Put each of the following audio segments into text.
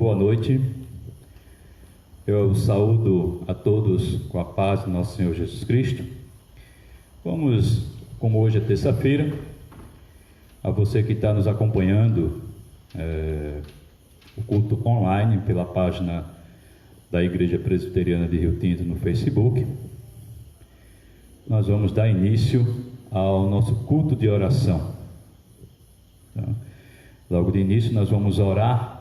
Boa noite. Eu saúdo a todos com a paz do nosso Senhor Jesus Cristo. Vamos, como hoje é terça-feira, a você que está nos acompanhando, o culto online pela página da Igreja Presbiteriana de Rio Tinto no Facebook, nós vamos dar início ao nosso culto de oração. Tá? Logo de início nós vamos orar,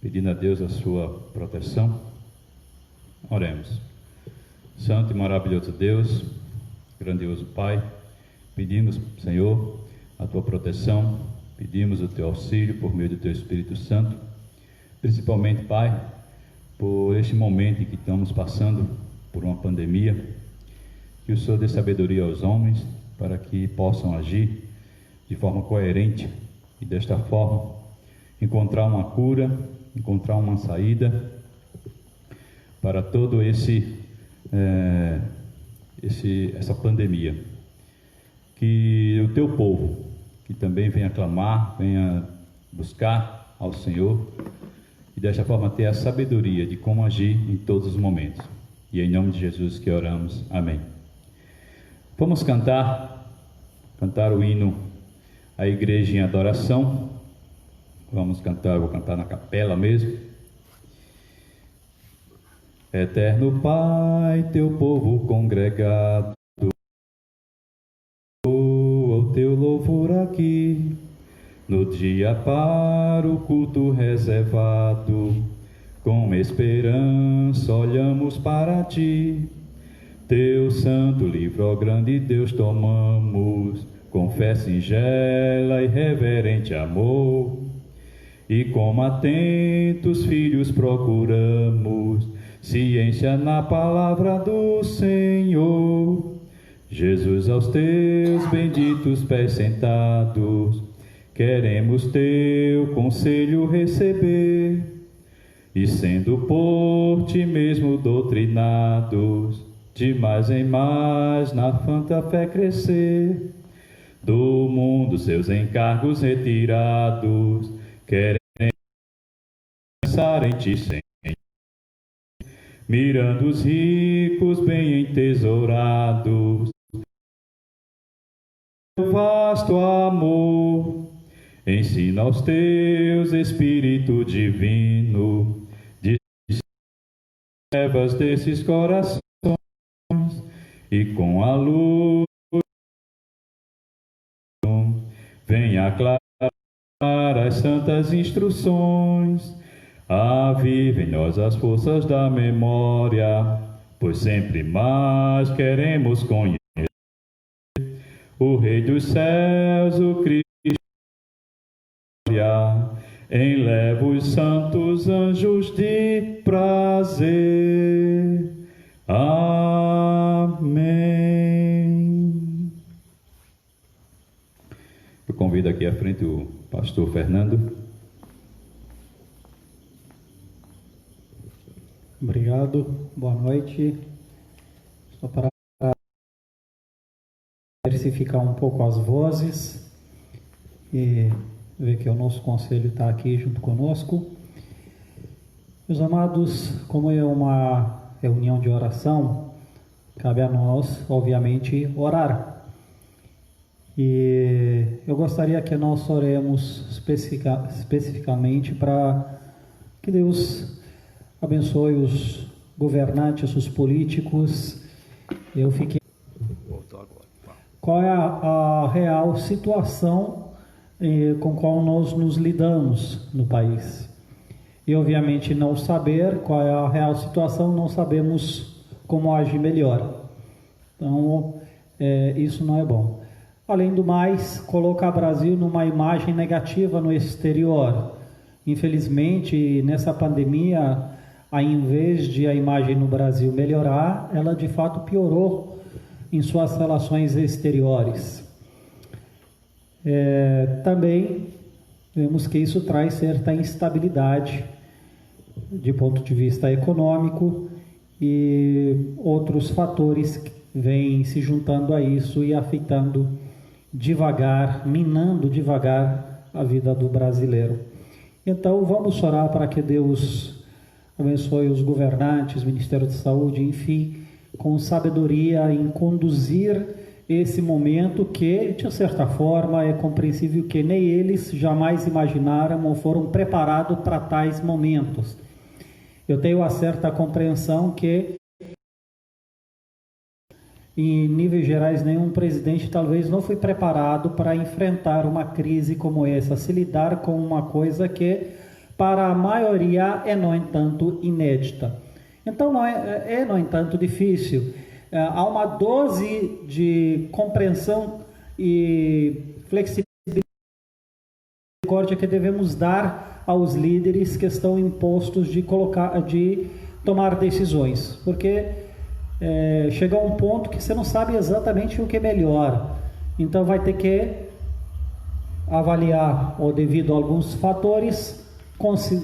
pedindo a Deus a sua proteção. Oremos. Santo e maravilhoso Deus, grandioso Pai, pedimos, Senhor, a tua proteção, pedimos o teu auxílio por meio do teu Espírito Santo, principalmente, Pai, por este momento em que estamos passando por uma pandemia, que o Senhor dê sabedoria aos homens para que possam agir de forma coerente e desta forma encontrar uma cura, encontrar uma saída para todo essa pandemia. Que o teu povo, que também venha clamar, venha buscar ao Senhor e desta forma ter a sabedoria de como agir em todos os momentos. E é em nome de Jesus que oramos. Amém. Vamos cantar o hino A Igreja em Adoração. Vamos cantar, vou cantar na capela mesmo. Eterno Pai, teu povo congregado, o teu louvor aqui, no dia para o culto reservado, com esperança olhamos para ti. Teu santo livro, ó grande Deus, tomamos, com fé singela e reverente amor, e como atentos filhos procuramos ciência na palavra do Senhor. Jesus, aos teus benditos pés sentados, queremos teu conselho receber, e sendo por ti mesmo doutrinados, de mais em mais na santa fé crescer. Do mundo seus encargos retirados, queremos pensar em ti, Senhor, mirando os ricos bem entesourados, vasto amor, ensina aos teus Espírito divino, de trevas desses corações, e com a luz venha aclarar as santas instruções. Aviva em nós as forças da memória, pois sempre mais queremos conhecer o Rei dos céus, o Cristo. Enleva os santos anjos de prazer. Amém. Eu convido aqui à frente o pastor Fernando. Obrigado, boa noite. Só para diversificar um pouco as vozes e ver que o nosso conselho está aqui junto conosco. Meus amados, como é uma reunião de oração, cabe a nós, obviamente, orar. E eu gostaria que nós oremos especificamente para que Deus abençoe os governantes, os políticos. Eu fiquei... Qual é a real situação com qual nós nos lidamos no país? E, obviamente, não saber qual é a real situação, não sabemos como agir melhor. Então, isso não é bom. Além do mais, colocar o Brasil numa imagem negativa no exterior. Infelizmente, nessa pandemia, ao invés de a imagem no Brasil melhorar, ela de fato piorou em suas relações exteriores. Também vemos que isso traz certa instabilidade de ponto de vista econômico e outros fatores que vêm se juntando a isso e afetando devagar, minando devagar a vida do brasileiro. Então vamos orar para que Deus abençoe os governantes, Ministério de Saúde, enfim, com sabedoria em conduzir esse momento que, de certa forma, é compreensível que nem eles jamais imaginaram ou foram preparados para tais momentos. Eu tenho uma certa compreensão que, em níveis gerais, nenhum presidente talvez não foi preparado para enfrentar uma crise como essa, se lidar com uma coisa que, para a maioria, é, no entanto, inédita. Então, não é no entanto, difícil. Há uma dose de compreensão e flexibilidade que devemos dar aos líderes que estão impostos de tomar decisões, porque chega a um ponto que você não sabe exatamente o que é melhor, então vai ter que avaliar, ou devido a alguns fatores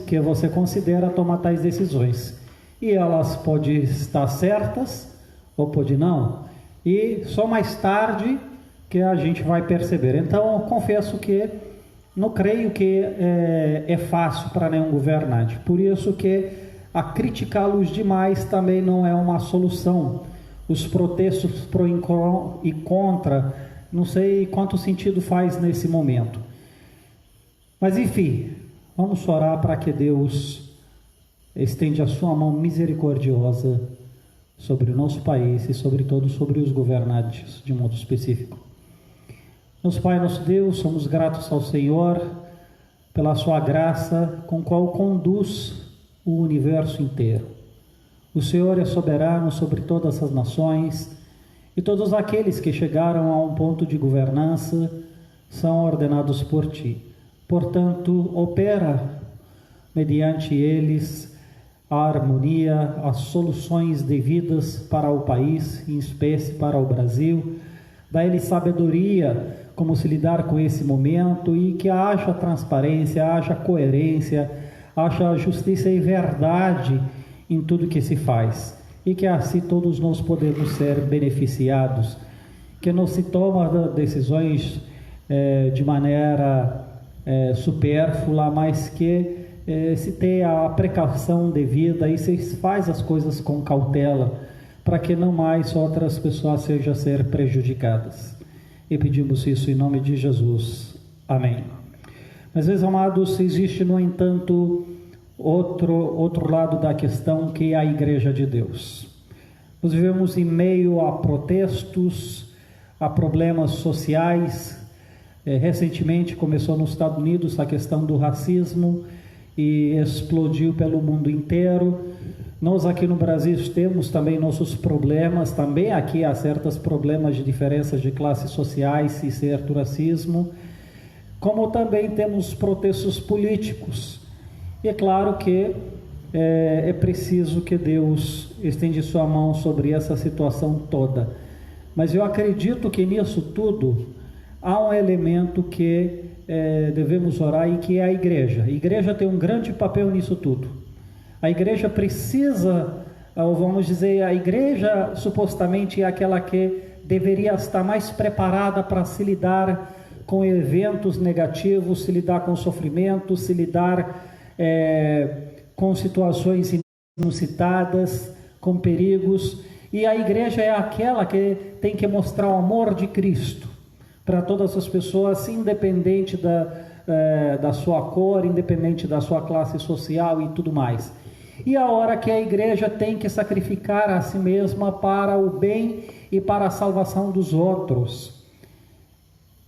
que você considera, tomar tais decisões, e elas podem estar certas ou pode não, e só mais tarde que a gente vai perceber. Então, confesso que não creio que é fácil para nenhum governante, por isso que a criticá-los demais também não é uma solução. Os protestos pro e contra, não sei quanto sentido faz nesse momento. Mas enfim, vamos orar para que Deus estende a sua mão misericordiosa sobre o nosso país e sobretudo sobre os governantes de modo específico. Nosso Pai, nosso Deus, somos gratos ao Senhor pela sua graça com qual conduz o universo inteiro. O Senhor é soberano sobre todas as nações e todos aqueles que chegaram a um ponto de governança são ordenados por Ti. Portanto, opera mediante eles a harmonia, as soluções devidas para o país, em espécie para o Brasil. Dá-lhes sabedoria como se lidar com esse momento e que haja transparência, haja coerência, haja justiça e verdade em tudo que se faz. E que assim todos nós podemos ser beneficiados. Que não se toma decisões de maneira supérflua, mas que se tenha a precaução devida e se faz as coisas com cautela, para que não mais outras pessoas sejam a ser prejudicadas. E pedimos isso em nome de Jesus. Amém. Mas, meus amados, existe, no entanto, outro lado da questão, que é a Igreja de Deus. Nós vivemos em meio a protestos, a problemas sociais. Recentemente começou nos Estados Unidos a questão do racismo e explodiu pelo mundo inteiro. Nós aqui no Brasil temos também nossos problemas, também aqui há certos problemas de diferenças de classes sociais e certo racismo, como também temos protestos políticos. E é claro que é preciso que Deus estende sua mão sobre essa situação toda. Mas eu acredito que nisso tudo há um elemento que devemos orar e que é a igreja. A igreja tem um grande papel nisso tudo. A igreja precisa, ou vamos dizer, a igreja supostamente é aquela que deveria estar mais preparada para se lidar com eventos negativos, se lidar com sofrimento, se lidar com situações inusitadas, com perigos. E a igreja é aquela que tem que mostrar o amor de Cristo para todas as pessoas, independente da sua cor, independente da sua classe social e tudo mais. E a hora que a igreja tem que sacrificar a si mesma para o bem e para a salvação dos outros.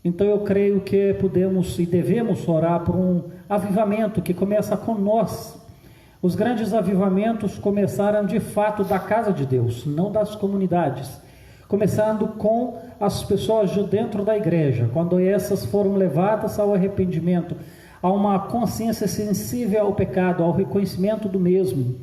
Então eu creio que podemos e devemos orar por um avivamento que começa com nós. Os grandes avivamentos começaram de fato da casa de Deus, não das comunidades. Começando com as pessoas de dentro da igreja, quando essas foram levadas ao arrependimento, a uma consciência sensível ao pecado, ao reconhecimento do mesmo,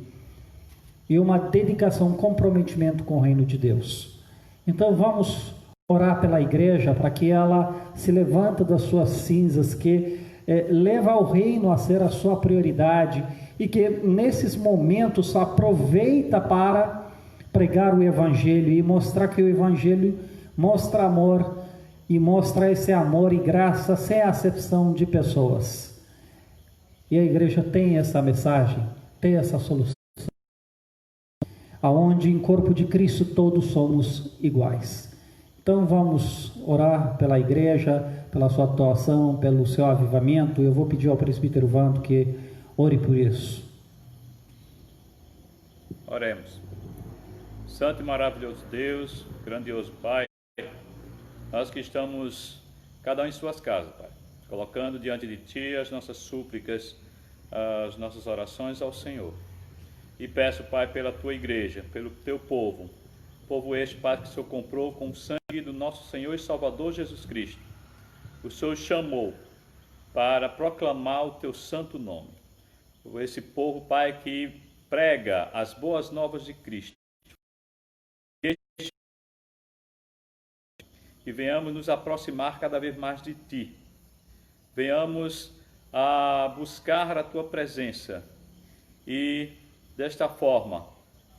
e uma dedicação, um comprometimento com o reino de Deus. Então vamos orar pela igreja, para que ela se levante das suas cinzas, que leva o reino a ser a sua prioridade, e que nesses momentos aproveita para pregar o evangelho e mostrar que o evangelho mostra amor, e mostra esse amor e graça sem acepção de pessoas. E a igreja tem essa mensagem, tem essa solução, aonde em corpo de Cristo todos somos iguais. Então vamos orar pela igreja, pela sua atuação, pelo seu avivamento. Eu vou pedir ao presbítero Vando que ore por isso. Oremos. Santo e maravilhoso Deus, grandioso Pai, nós que estamos, cada um em suas casas, Pai, colocando diante de Ti as nossas súplicas, as nossas orações ao Senhor. E peço, Pai, pela Tua igreja, pelo Teu povo este, Pai, que o Senhor comprou com o sangue do nosso Senhor e Salvador Jesus Cristo. O Senhor chamou para proclamar o Teu santo nome. Esse povo, Pai, que prega as boas novas de Cristo. E venhamos nos aproximar cada vez mais de Ti. Venhamos a buscar a Tua presença e, desta forma,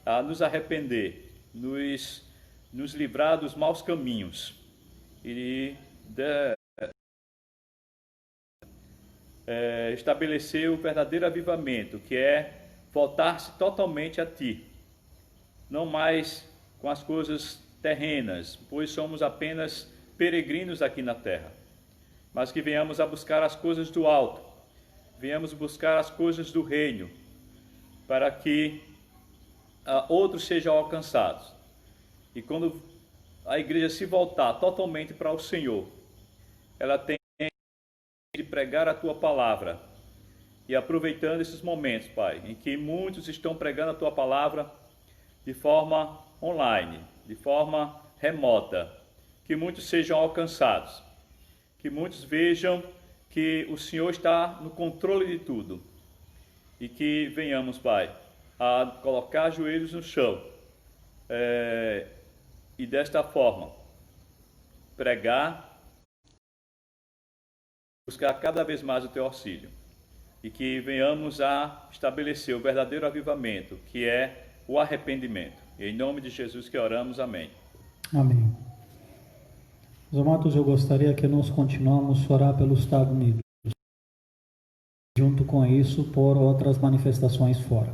a nos arrepender, nos livrar dos maus caminhos e estabelecer o verdadeiro avivamento, que é voltar-se totalmente a Ti, não mais com as coisas terrenas, pois somos apenas peregrinos aqui na terra, mas que venhamos a buscar as coisas do alto, venhamos buscar as coisas do reino, para que outros sejam alcançados. E quando a igreja se voltar totalmente para o Senhor, ela tem de pregar a Tua palavra. E aproveitando esses momentos, Pai, em que muitos estão pregando a Tua palavra de forma online, de forma remota, que muitos sejam alcançados, que muitos vejam que o Senhor está no controle de tudo, e que venhamos, Pai, a colocar joelhos no chão, e desta forma pregar, buscar cada vez mais o Teu auxílio, e que venhamos a estabelecer o verdadeiro avivamento, que é o arrependimento. Em nome de Jesus que oramos, amém. Amém. Meus amados, eu gostaria que nós continuamos a orar pelos Estados Unidos, junto com isso, por outras manifestações fora.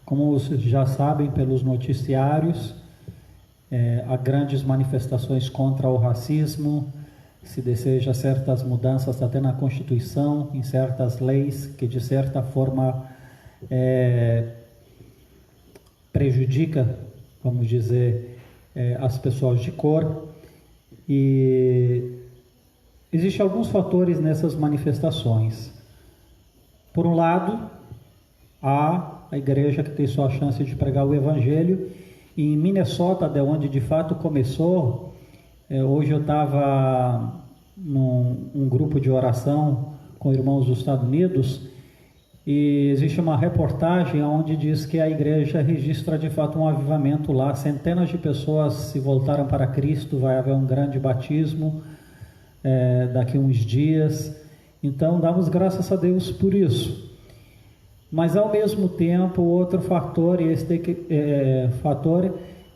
Como vocês já sabem pelos noticiários, há grandes manifestações contra o racismo, se deseja certas mudanças até na Constituição, em certas leis que de certa forma prejudica, vamos dizer, as pessoas de cor. E existem alguns fatores nessas manifestações. Por um lado, há a igreja que tem sua chance de pregar o Evangelho. E em Minnesota, de onde de fato começou, hoje eu estava num grupo de oração com irmãos dos Estados Unidos, e existe uma reportagem onde diz que a igreja registra de fato um avivamento lá, centenas de pessoas se voltaram para Cristo, vai haver um grande batismo daqui a uns dias. Então damos graças a Deus por isso. Mas ao mesmo tempo, outro fator,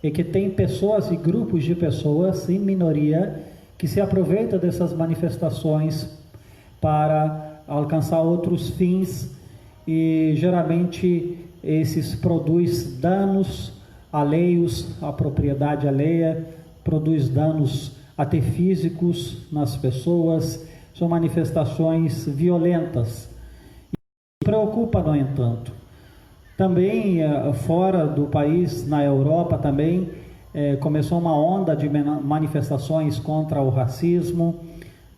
é que tem pessoas e grupos de pessoas em minoria que se aproveitam dessas manifestações para alcançar outros fins, e geralmente esses produz danos alheios à propriedade alheia, produz danos até físicos nas pessoas, são manifestações violentas. E preocupa, no entanto. Também fora do país, na Europa também, começou uma onda de manifestações contra o racismo.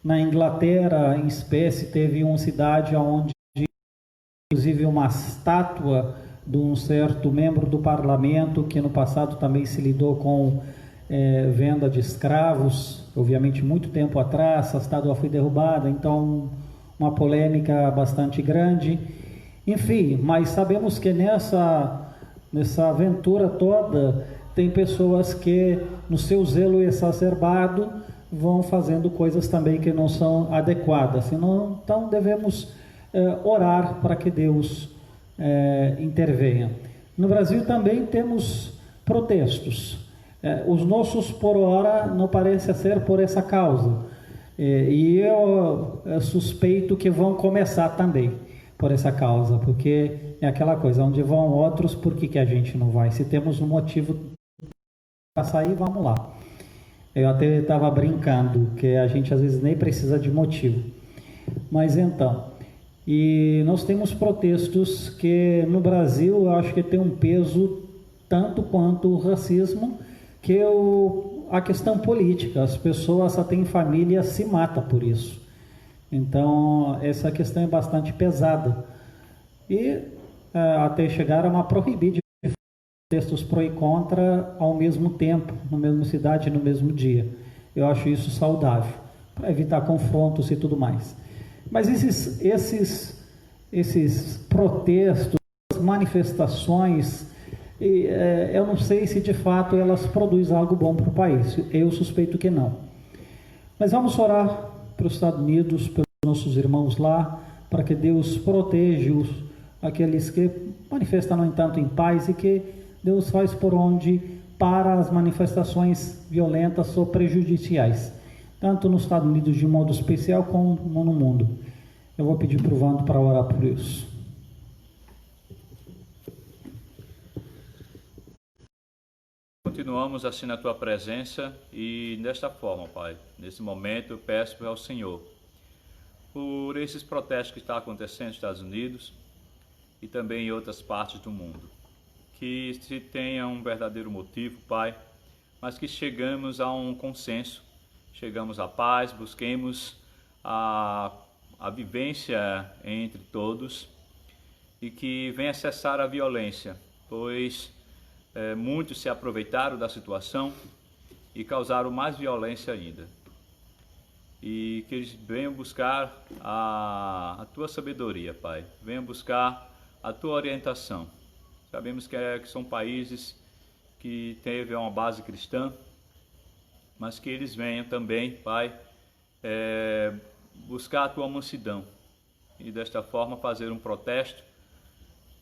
Na Inglaterra, em espécie, teve uma cidade onde, inclusive, uma estátua de um certo membro do parlamento, que no passado também se lidou com venda de escravos, obviamente muito tempo atrás. A estátua foi derrubada, então uma polêmica bastante grande. Enfim, mas sabemos que nessa aventura toda tem pessoas que, no seu zelo exacerbado, vão fazendo coisas também que não são adequadas. Então devemos orar para que Deus intervenha. No Brasil também temos protestos. Os nossos, por hora, não parecem ser por essa causa. E eu suspeito que vão começar também. por essa causa, porque é aquela coisa, onde vão outros, por que a gente não vai? Se temos um motivo para sair, vamos lá. Eu até estava brincando, que a gente às vezes nem precisa de motivo. Mas então, e nós temos protestos que no Brasil eu acho que tem um peso tanto quanto o racismo, que a questão política, as pessoas só têm família, se matam por isso. Então, essa questão é bastante pesada. E até chegaram a proibir de textos pró e contra ao mesmo tempo, na mesma cidade, no mesmo dia. Eu acho isso saudável, para evitar confrontos e tudo mais. Mas esses protestos, manifestações, eu não sei se de fato elas produzem algo bom para o país. Eu suspeito que não. Mas vamos orar para os Estados Unidos, pelos nossos irmãos lá, para que Deus proteja aqueles que manifestam, no entanto, em paz, e que Deus faz por onde para as manifestações violentas ou prejudiciais, tanto nos Estados Unidos de modo especial como no mundo. Eu vou pedir para o Vando para orar por isso. Continuamos assim na Tua presença e desta forma, Pai, nesse momento eu peço ao Senhor por esses protestos que estão acontecendo nos Estados Unidos e também em outras partes do mundo, que se tenha um verdadeiro motivo, Pai, mas que chegamos a um consenso, chegamos à paz, busquemos a vivência entre todos e que venha cessar a violência, pois muitos se aproveitaram da situação e causaram mais violência ainda. E que eles venham buscar a Tua sabedoria, Pai. Venham buscar a Tua orientação. Sabemos que são países que teve uma base cristã, mas que eles venham também, Pai, buscar a Tua mansidão. E desta forma fazer um protesto,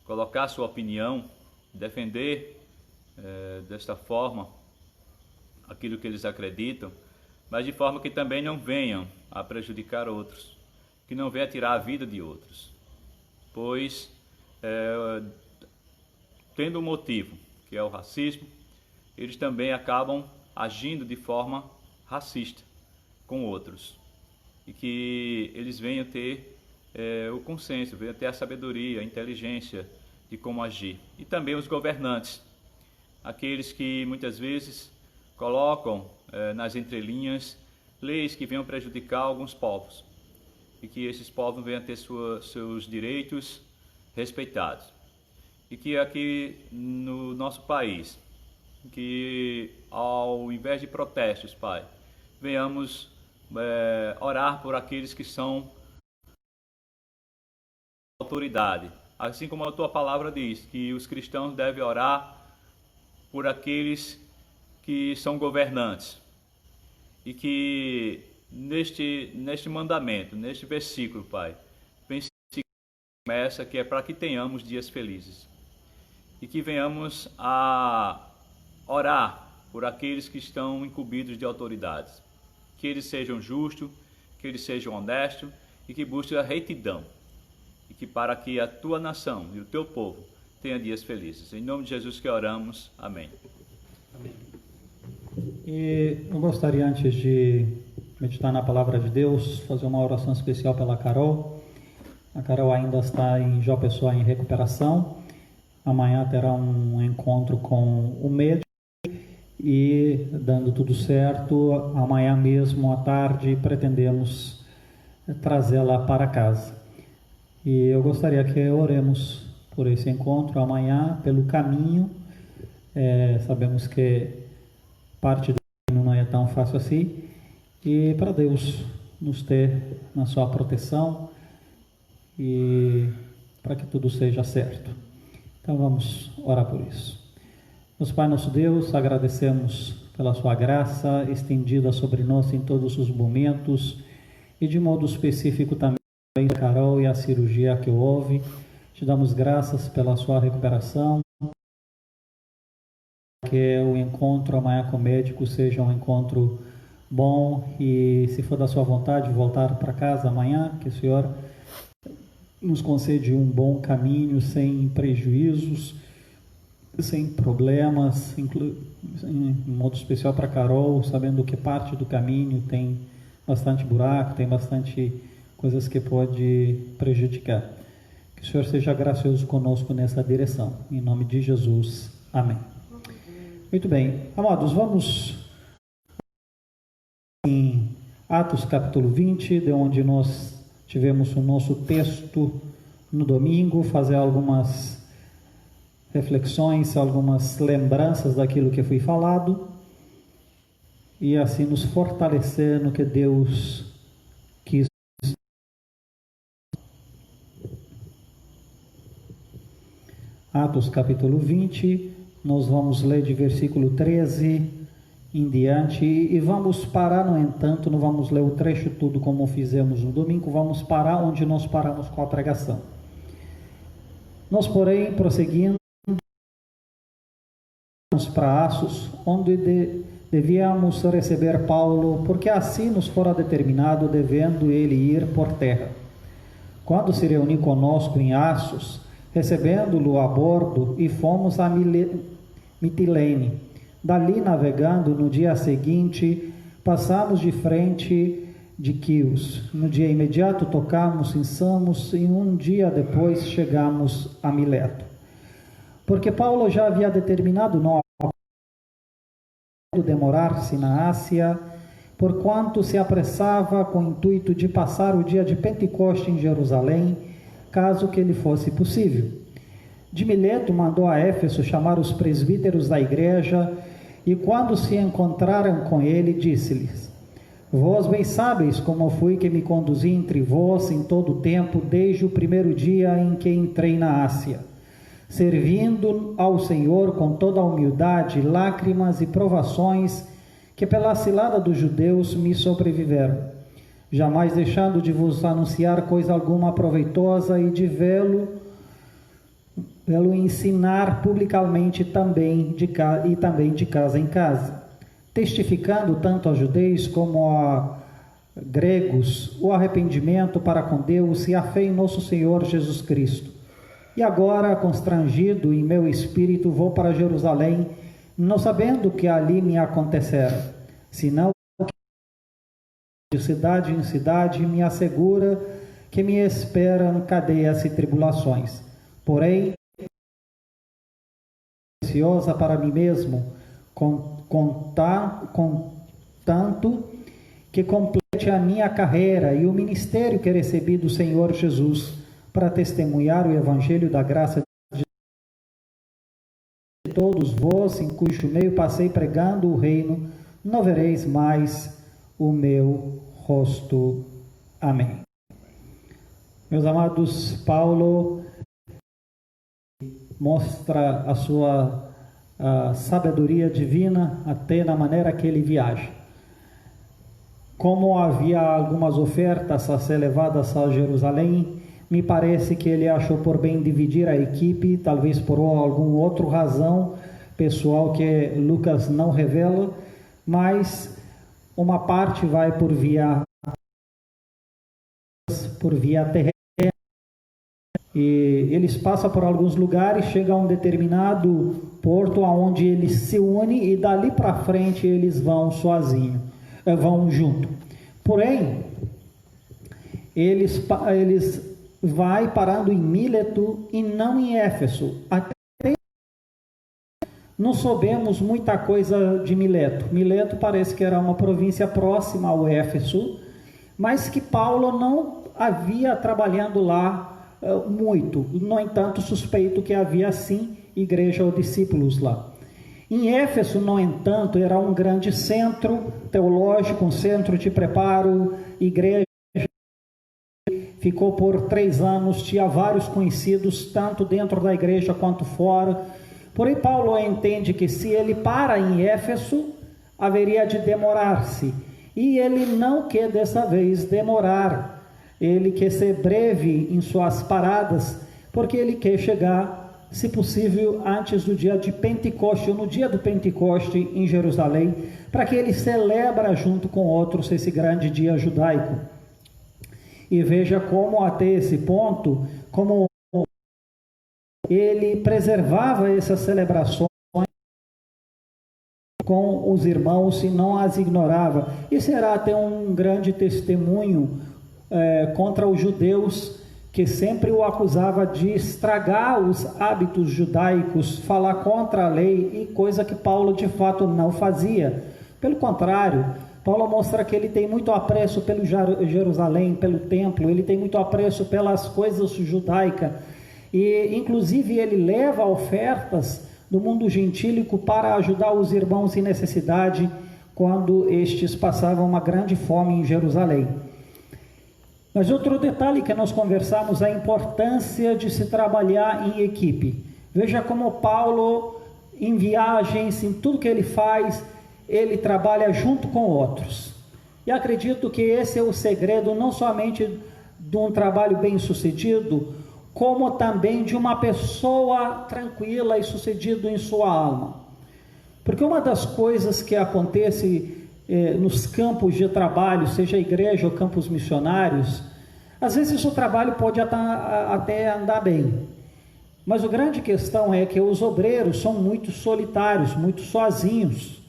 colocar sua opinião, defender desta forma aquilo que eles acreditam, mas de forma que também não venham a prejudicar outros, que não venham a tirar a vida de outros, pois tendo um motivo, que é o racismo, eles também acabam agindo de forma racista com outros, e que eles venham ter o consenso, venham ter a sabedoria, a inteligência de como agir. E também os governantes, aqueles que muitas vezes colocam nas entrelinhas leis que venham prejudicar alguns povos, e que esses povos venham ter seus direitos respeitados. E que aqui no nosso país, que ao invés de protestos, Pai, venhamos orar por aqueles que são autoridade. Assim como a Tua palavra diz, que os cristãos devem orar por aqueles que são governantes. E que neste mandamento, neste versículo, Pai, começa que é para que tenhamos dias felizes. E que venhamos a orar por aqueles que estão incumbidos de autoridades. Que eles sejam justos, que eles sejam honestos e que busquem a retidão. E que para que a Tua nação e o Teu povo tenha dias felizes. Em nome de Jesus que oramos. Amém. Amém. E eu gostaria, antes de meditar na palavra de Deus, fazer uma oração especial pela Carol. A Carol ainda está em João Pessoa em recuperação. Amanhã terá um encontro com o médico e, dando tudo certo, amanhã mesmo à tarde pretendemos trazê-la para casa. E eu gostaria que oremos por esse encontro amanhã, pelo caminho. Sabemos que parte do caminho não é tão fácil assim, e para Deus nos ter na sua proteção e para que tudo seja certo. Então vamos orar por isso. Nosso Pai, nosso Deus, agradecemos pela sua graça estendida sobre nós em todos os momentos e de modo específico também a Carol e a cirurgia que houve. Te damos graças pela sua recuperação, que o encontro amanhã com o médico seja um encontro bom e, se for da sua vontade, voltar para casa amanhã, que o Senhor nos concede um bom caminho, sem prejuízos, sem problemas, em modo especial para Carol, sabendo que parte do caminho tem bastante buraco, tem bastante coisas que pode prejudicar. Que o Senhor seja gracioso conosco nessa direção. Em nome de Jesus. Amém. Muito bem. Amados, vamos em Atos capítulo 20, de onde nós tivemos o nosso texto no domingo, fazer algumas reflexões, algumas lembranças daquilo que foi falado e assim nos fortalecer no que Deus quis. Atos capítulo 20, nós vamos ler de versículo 13 em diante e vamos parar, no entanto, não vamos ler o trecho tudo como fizemos no domingo, vamos parar onde nós paramos com a pregação. Nós, porém, prosseguindo para Assos, onde devíamos receber Paulo, porque assim nos fora determinado, devendo ele ir por terra. Quando se reuniu conosco em Assos, recebendo-lo a bordo, e fomos a Mitilene. Dali, navegando, no dia seguinte, passamos de frente de Quios. No dia imediato, tocamos em Samos, e um dia depois chegamos a Mileto. Porque Paulo já havia determinado demorar-se na Ásia, porquanto se apressava com o intuito de passar o dia de Pentecoste em Jerusalém, caso que lhe fosse possível. De Mileto mandou a Éfeso chamar os presbíteros da igreja, e quando se encontraram com ele, disse-lhes: Vós bem sabeis como fui que me conduzi entre vós em todo o tempo, desde o primeiro dia em que entrei na Ásia, servindo ao Senhor com toda a humildade, lágrimas e provações que pela cilada dos judeus me sobreviveram, jamais deixando de vos anunciar coisa alguma proveitosa e de vê-lo ensinar publicamente também de casa em casa, testificando tanto a judeus como a gregos o arrependimento para com Deus e a fé em nosso Senhor Jesus Cristo. E agora, constrangido em meu espírito, vou para Jerusalém, não sabendo o que ali me acontecera, senão de cidade em cidade me assegura que me esperam cadeias e tribulações. Porém, preciosa para mim mesmo, contanto que complete a minha carreira e o ministério que recebi do Senhor Jesus, para testemunhar o evangelho da graça de todos vós, em cujo meio passei pregando o reino, não vereis mais o meu rosto. Amém. Meus amados, Paulo mostra a sua sabedoria divina até na maneira que ele viaja. Como havia algumas ofertas a ser levadas a Jerusalém, me parece que ele achou por bem dividir a equipe, talvez por alguma outra razão pessoal que Lucas não revela, mas uma parte vai por via terrena, e eles passam por alguns lugares, chegam a um determinado porto onde eles se unem e dali para frente eles vão sozinhos, vão junto. Porém, eles vai parando em Mileto e não em Éfeso. Até não soubemos muita coisa de Mileto. Mileto parece que era uma província próxima ao Éfeso, mas que Paulo não havia trabalhando lá muito. No entanto, suspeito que havia sim igreja ou discípulos lá. Em Éfeso, no entanto, era um grande centro teológico, um centro de preparo, igreja. Ficou por 3 anos, tinha vários conhecidos, tanto dentro da igreja quanto fora. Porém, Paulo entende que se ele para em Éfeso, haveria de demorar-se. E ele não quer dessa vez demorar. Ele quer ser breve em suas paradas, porque ele quer chegar, se possível, antes do dia de Pentecoste, ou no dia do Pentecoste em Jerusalém, para que ele celebra junto com outros esse grande dia judaico. E veja como até esse ponto, como ele preservava essas celebrações com os irmãos e não as ignorava. E será até um grande testemunho contra os judeus, que sempre o acusava de estragar os hábitos judaicos, falar contra a lei, e coisa que Paulo de fato não fazia. Pelo contrário, Paulo mostra que ele tem muito apreço pelo Jerusalém, pelo templo, ele tem muito apreço pelas coisas judaicas, e inclusive ele leva ofertas do mundo gentílico para ajudar os irmãos em necessidade quando estes passavam uma grande fome em Jerusalém. Mas outro detalhe que nós conversamos é a importância de se trabalhar em equipe. Veja como Paulo, em viagens, em tudo que ele faz, ele trabalha junto com outros. E acredito que esse é o segredo não somente de um trabalho bem sucedido, como também de uma pessoa tranquila e sucedida em sua alma. Porque uma das coisas que acontece nos campos de trabalho, seja a igreja ou campos missionários, às vezes o trabalho pode até andar bem, mas a grande questão é que os obreiros são muito solitários, muito sozinhos,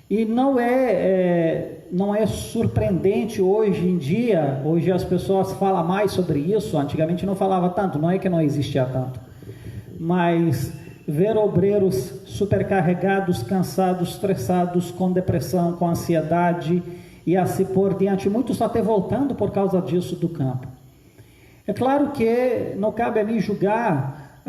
e não é surpreendente hoje em dia. Hoje as pessoas falam mais sobre isso, antigamente não falava tanto, não é que não existia tanto, mas ver obreiros supercarregados, cansados, estressados, com depressão, com ansiedade e assim por diante, muitos até voltando por causa disso do campo. É claro que não cabe a mim julgar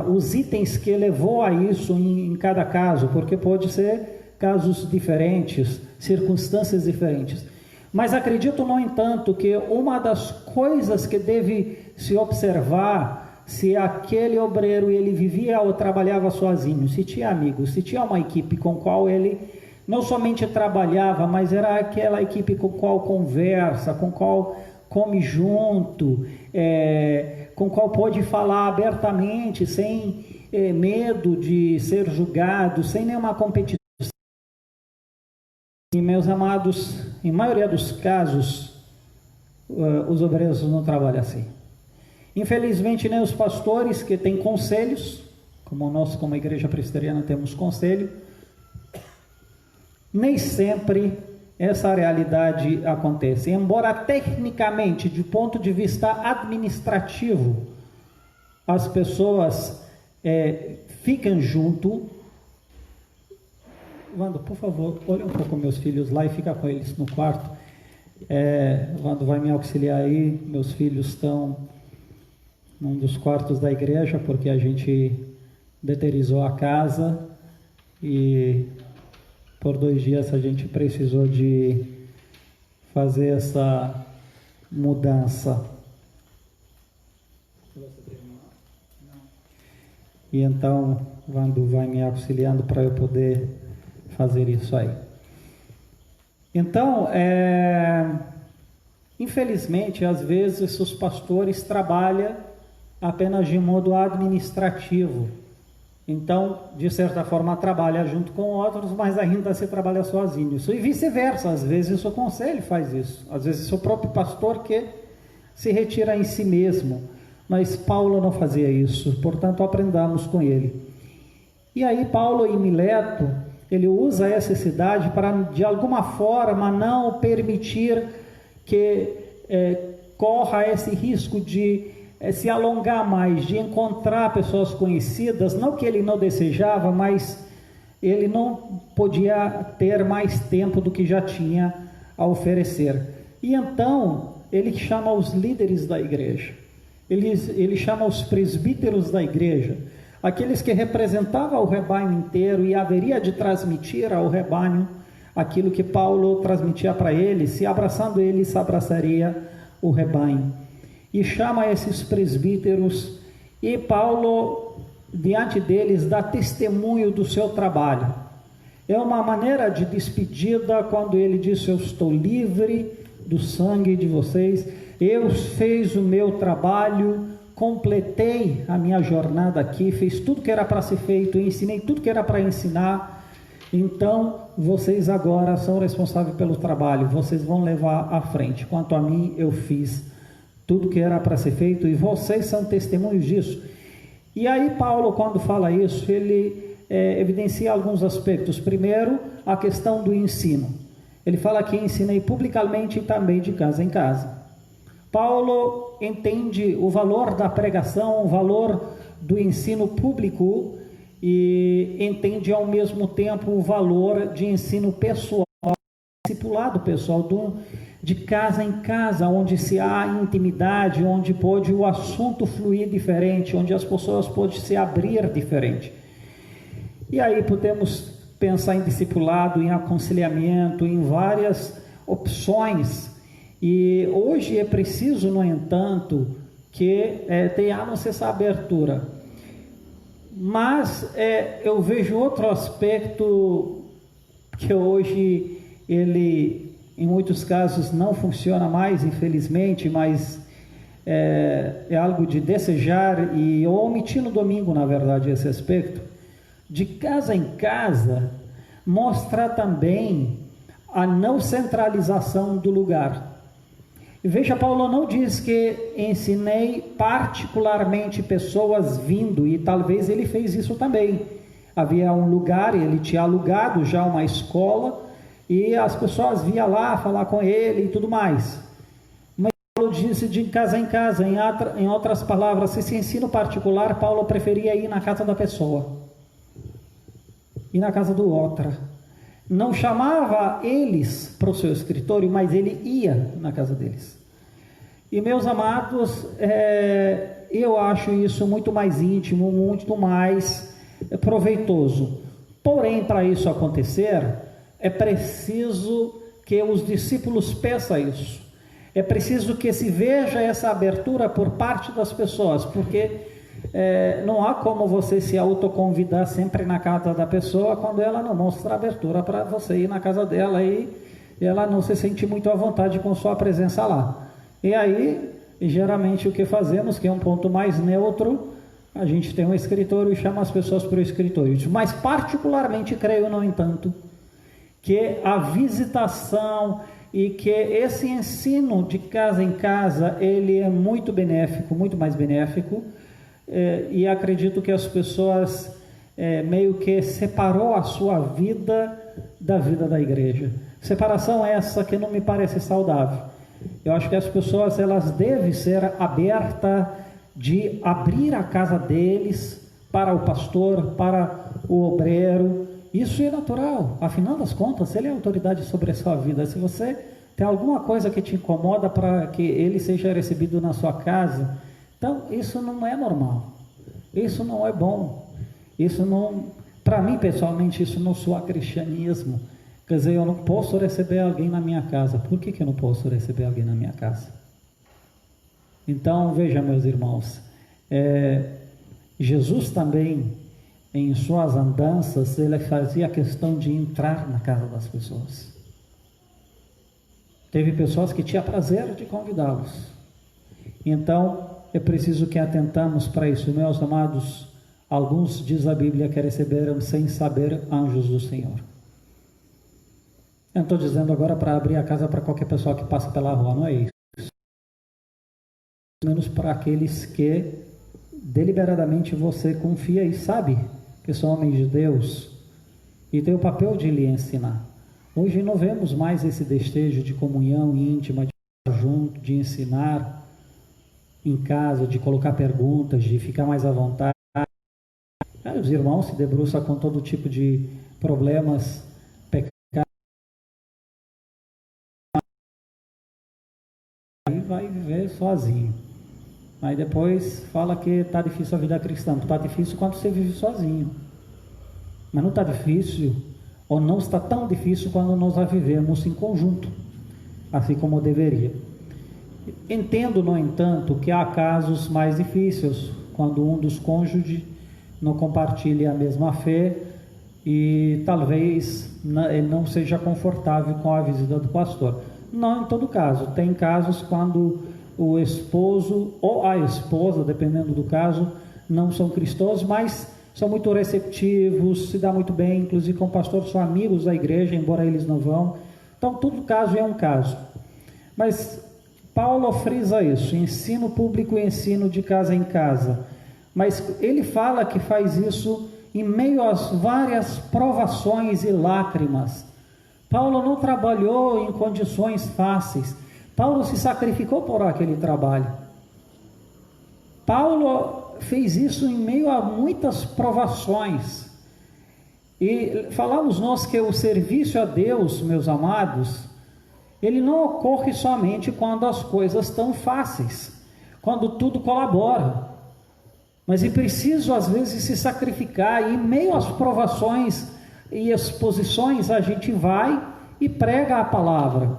os itens que levou a isso em cada caso, porque pode ser casos diferentes, circunstâncias diferentes. Mas acredito, no entanto, que uma das coisas que deve se observar, se aquele obreiro ele vivia ou trabalhava sozinho, se tinha amigos, se tinha uma equipe com qual ele não somente trabalhava, mas era aquela equipe com qual conversa, com qual come junto, com qual pode falar abertamente, sem medo de ser julgado, sem nenhuma competição. E, meus amados, em maioria dos casos, os obreiros não trabalham assim. Infelizmente, nem os pastores que têm conselhos, como nós, como igreja presbiteriana, temos conselho, nem sempre essa realidade acontece. Embora tecnicamente, de ponto de vista administrativo, as pessoas ficam junto. Wando, por favor, olha um pouco meus filhos lá e fica com eles no quarto. Wando vai me auxiliar aí, meus filhos estão num dos quartos da igreja, porque a gente deteriorizou a casa e por 2 dias a gente precisou de fazer essa mudança. E então, Wando vai me auxiliando para eu poder fazer isso aí. Então, infelizmente, às vezes os pastores trabalham apenas de modo administrativo. Então, de certa forma, trabalha junto com outros, mas ainda se trabalha sozinho. Isso, e vice-versa, às vezes o conselho faz isso. Às vezes o próprio pastor que se retira em si mesmo. Mas Paulo não fazia isso, portanto, aprendamos com ele. E aí, Paulo, em Mileto, ele usa essa cidade para, de alguma forma, não permitir que corra esse risco de se alongar mais, de encontrar pessoas conhecidas, não que ele não desejava, mas ele não podia ter mais tempo do que já tinha a oferecer. E então, ele chama os líderes da igreja, ele chama os presbíteros da igreja, aqueles que representavam o rebanho inteiro e haveria de transmitir ao rebanho aquilo que Paulo transmitia para eles, se abraçando eles, abraçaria o rebanho. E chama esses presbíteros, e Paulo, diante deles, dá testemunho do seu trabalho. É uma maneira de despedida, quando ele diz: eu estou livre do sangue de vocês, eu fiz o meu trabalho, completei a minha jornada aqui, fiz tudo que era para ser feito, ensinei tudo que era para ensinar, então vocês agora são responsáveis pelo trabalho, vocês vão levar à frente. Quanto a mim, eu fiz tudo que era para ser feito, e vocês são testemunhos disso. E aí Paulo, quando fala isso, ele evidencia alguns aspectos. Primeiro, a questão do ensino. Ele fala que ensinei publicamente e também de casa em casa. Paulo entende o valor da pregação, o valor do ensino público, e entende ao mesmo tempo o valor de ensino pessoal, discipulado pessoal, de casa em casa, onde se há intimidade, onde pode o assunto fluir diferente, onde as pessoas podem se abrir diferente. E aí podemos pensar em discipulado, em aconselhamento, em várias opções. E hoje é preciso, no entanto, que tenhamos essa abertura. Mas eu vejo outro aspecto que hoje ele, em muitos casos, não funciona mais, infelizmente, mas é algo de desejar, e eu omiti no domingo, na verdade, esse aspecto. De casa em casa, mostra também a não centralização do lugar. E veja, Paulo não diz que ensinei particularmente pessoas vindo, e talvez ele fez isso também. Havia um lugar, ele tinha alugado já uma escola, e as pessoas vinham lá falar com ele e tudo mais. Mas Paulo disse de casa em casa, em outras palavras, esse ensino particular, Paulo preferia ir na casa da pessoa, e na casa do outra. Não chamava eles para o seu escritório, mas ele ia na casa deles. E meus amados, eu acho isso muito mais íntimo, muito mais proveitoso. Porém, para isso acontecer, é preciso que os discípulos peçam isso. É preciso que se veja essa abertura por parte das pessoas, porque não há como você se autoconvidar sempre na casa da pessoa quando ela não mostra abertura para você ir na casa dela e ela não se sente muito à vontade com sua presença lá. E aí, geralmente o que fazemos, que é um ponto mais neutro, a gente tem um escritório e chama as pessoas para o escritório. Mas particularmente creio, no entanto, que a visitação e que esse ensino de casa em casa, ele é muito benéfico, muito mais benéfico, e acredito que as pessoas meio que separou a sua vida da vida da igreja. Separação essa que não me parece saudável. Eu acho que as pessoas, elas devem ser abertas de abrir a casa deles para o pastor, para o obreiro. Isso é natural, afinal das contas, ele é autoridade sobre a sua vida. Se você tem alguma coisa que te incomoda para que ele seja recebido na sua casa, então isso não é normal, isso não é bom, isso não, para mim pessoalmente, isso não soa cristianismo. Quer dizer, eu não posso receber alguém na minha casa. Por que eu não posso receber alguém na minha casa? Então, veja, meus irmãos, Jesus também, em suas andanças, ele fazia questão de entrar na casa das pessoas. Teve pessoas que tinham prazer de convidá-los. Então, é preciso que atentamos para isso. Meus amados, alguns, diz a Bíblia, que receberam sem saber anjos do Senhor. Eu não estou dizendo agora para abrir a casa para qualquer pessoa que passa pela rua, não é isso. Menos para aqueles que deliberadamente você confia e sabe que são homens de Deus e tem o papel de lhe ensinar. Hoje não vemos mais esse desejo de comunhão íntima, de estar junto, de ensinar em casa, de colocar perguntas, de ficar mais à vontade. Os irmãos se debruçam com todo tipo de problemas, aí vai viver sozinho. Aí depois fala que está difícil a vida cristã. Está difícil quando você vive sozinho. Mas não está difícil, ou não está tão difícil quando nós a vivemos em conjunto, assim como deveria. Entendo, no entanto, que há casos mais difíceis, quando um dos cônjuges não compartilha a mesma fé e talvez não seja confortável com a visita do pastor. Não em todo caso. Tem casos quando o esposo ou a esposa, dependendo do caso, não são cristãos, mas são muito receptivos, se dá muito bem, inclusive com o pastor, são amigos da igreja, embora eles não vão. Então, todo caso é um caso. Mas Paulo frisa isso, ensino público e ensino de casa em casa. Mas ele fala que faz isso em meio às várias provações e lágrimas. Paulo não trabalhou em condições fáceis. Paulo se sacrificou por aquele trabalho. Paulo fez isso em meio a muitas provações. E falamos nós que o serviço a Deus, meus amados, ele não ocorre somente quando as coisas estão fáceis, quando tudo colabora. Mas é preciso às vezes se sacrificar, e em meio às provações e exposições a gente vai e prega a palavra.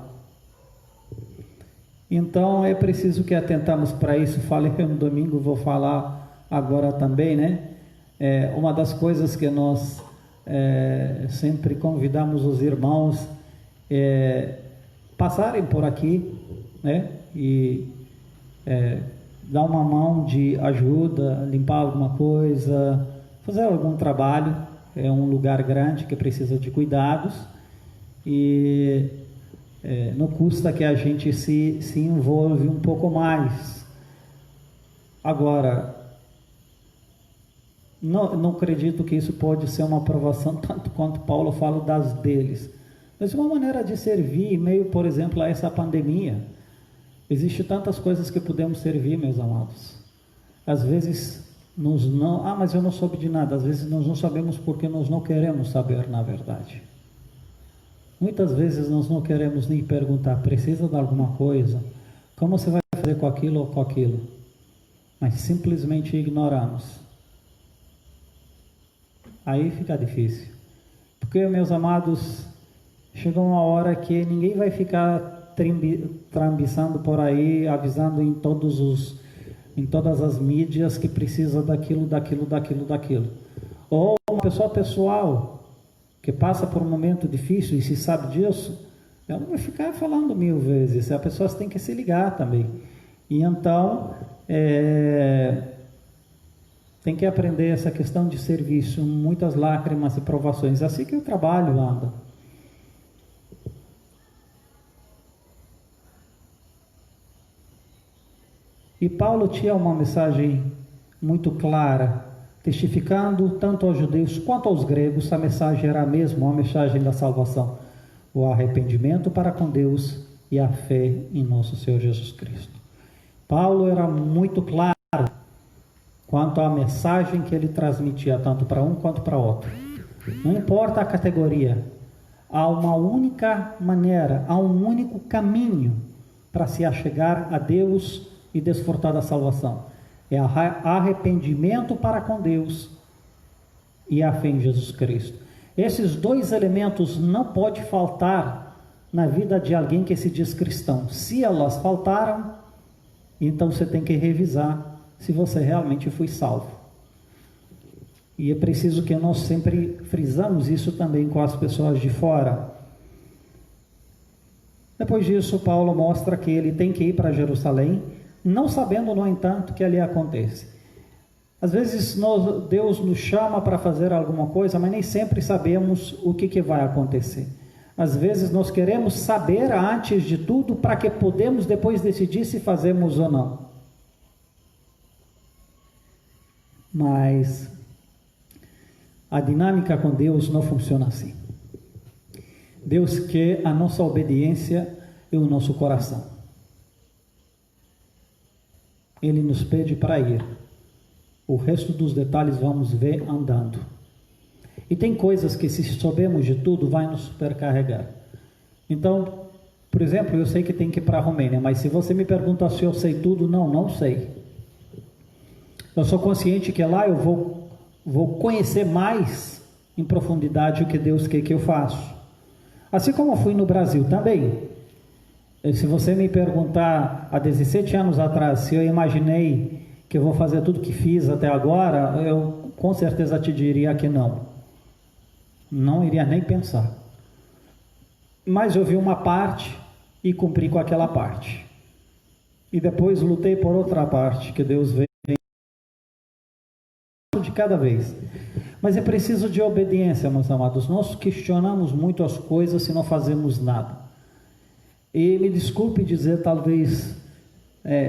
Então é preciso que atentamos para isso. Falei no domingo, vou falar agora também, né? Uma das coisas que nós sempre convidamos os irmãos passarem por aqui, né? E dar uma mão de ajuda, limpar alguma coisa, fazer algum trabalho. É um lugar grande que precisa de cuidados e não custa que a gente se envolve um pouco mais. Agora, não acredito que isso pode ser uma aprovação tanto quanto Paulo fala das deles, mas uma maneira de servir em meio, por exemplo, a essa pandemia. Existem tantas coisas que podemos servir, meus amados. Às vezes mas eu não soube de nada. Às vezes nós não sabemos porque nós não queremos saber, na verdade. Muitas vezes nós não queremos nem perguntar, precisa de alguma coisa? Como você vai fazer com aquilo ou com aquilo? Mas simplesmente ignoramos. Aí fica difícil. Porque, meus amados, chega uma hora que ninguém vai ficar trambiçando por aí, avisando em todas as mídias que precisa daquilo. Ou uma pessoa pessoal que passa por um momento difícil e se sabe disso, ela não vai ficar falando 1000 vezes. A pessoa tem que se ligar também. E então tem que aprender essa questão de serviço, muitas lágrimas e provações. Assim que o trabalho anda. E Paulo tinha uma mensagem muito clara, testificando tanto aos judeus quanto aos gregos. A mensagem era a mesma, a mensagem da salvação, o arrependimento para com Deus e a fé em nosso Senhor Jesus Cristo. Paulo era muito claro quanto à mensagem que ele transmitia, tanto para um quanto para outro. Não importa a categoria, há uma única maneira, há um único caminho para se achegar a Deus e desfrutar da salvação. É arrependimento para com Deus e a fé em Jesus Cristo. Esses dois elementos não podem faltar na vida de alguém que se diz cristão. Se elas faltaram, então você tem que revisar se você realmente foi salvo. E é preciso que nós sempre frisamos isso também com as pessoas de fora. Depois disso, Paulo mostra que ele tem que ir para Jerusalém, não sabendo, no entanto, que ali acontece. Às vezes Deus nos chama para fazer alguma coisa, mas nem sempre sabemos o que vai acontecer. Às vezes nós queremos saber antes de tudo para que podemos depois decidir se fazemos ou não. Mas a dinâmica com Deus não funciona assim. Deus quer a nossa obediência e o nosso coração. Ele nos pede para ir. O resto dos detalhes vamos ver andando. E tem coisas que, se soubermos de tudo, vai nos supercarregar. Então, por exemplo, eu sei que tem que ir para a Romênia, mas se você me pergunta se eu sei tudo, não sei. Eu sou consciente que lá eu vou conhecer mais em profundidade o que Deus quer que eu faça. Assim como eu fui no Brasil também. Se você me perguntar há 17 anos atrás se eu imaginei que eu vou fazer tudo que fiz até agora, eu com certeza te diria que não. Não iria nem pensar. Mas eu vi uma parte e cumpri com aquela parte. E depois lutei por outra parte, que Deus veio de cada vez. Mas é preciso de obediência, meus amados. Nós questionamos muito as coisas se não fazemos nada. E me desculpe dizer, talvez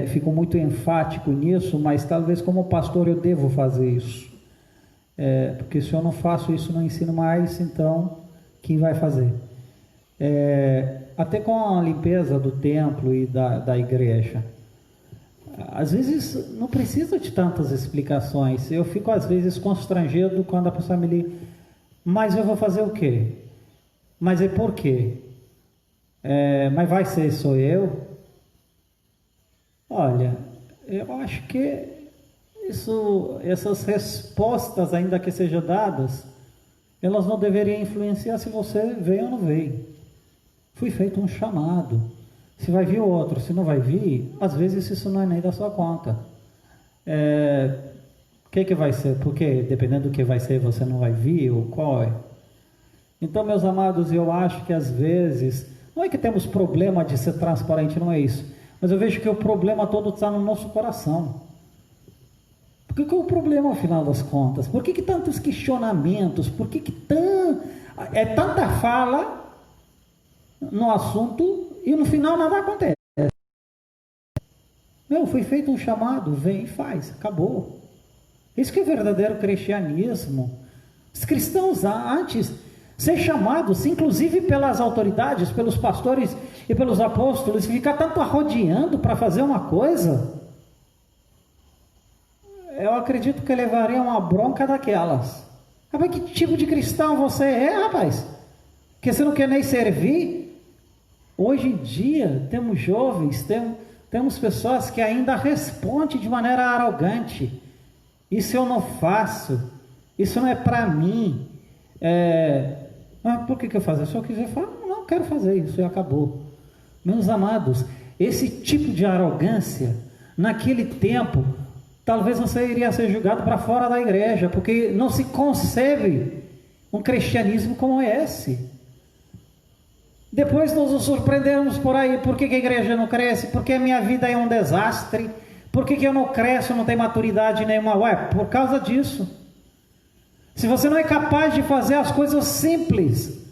fico muito enfático nisso, mas talvez como pastor eu devo fazer isso. Porque se eu não faço isso, não ensino mais, então quem vai fazer? Até com a limpeza do templo e da igreja. Às vezes não precisa de tantas explicações. Eu fico às vezes constrangido quando a pessoa me liga, mas eu vou fazer o quê? Mas é por quê? Mas vai ser só eu? Olha, eu acho que essas respostas, ainda que sejam dadas, elas não deveriam influenciar se você veio ou não veio. Foi feito um chamado. Se vai vir outro, se não vai vir, às vezes isso não é nem da sua conta. O que vai ser? Porque dependendo do que vai ser, você não vai vir, ou qual é? Então, meus amados, eu acho que às vezes, não é que temos problema de ser transparente, não é isso. Mas eu vejo que o problema todo está no nosso coração. Porque qual é o problema ao final das contas? Por que tantos questionamentos? Por que tanta fala no assunto e no final nada acontece? Foi feito um chamado, vem e faz, acabou. Isso que é verdadeiro cristianismo. Os cristãos antes ser chamados, inclusive pelas autoridades, pelos pastores e pelos apóstolos, e ficar tanto arrodeando para fazer uma coisa, eu acredito que levaria uma bronca daquelas. Rapaz, que tipo de cristão você é, rapaz? Que você não quer nem servir? Hoje em dia, temos jovens, temos pessoas que ainda respondem de maneira arrogante. Isso eu não faço, isso não é para mim. Mas por que eu faço? Se eu quiser falar, não quero fazer isso e acabou. Meus amados, esse tipo de arrogância, naquele tempo, talvez você iria ser julgado para fora da igreja, porque não se concebe um cristianismo como esse. Depois nós nos surpreendemos por aí, por que a igreja não cresce? Porque a minha vida é um desastre? Por que eu não cresço, não tenho maturidade nenhuma? Por causa disso. Se você não é capaz de fazer as coisas simples,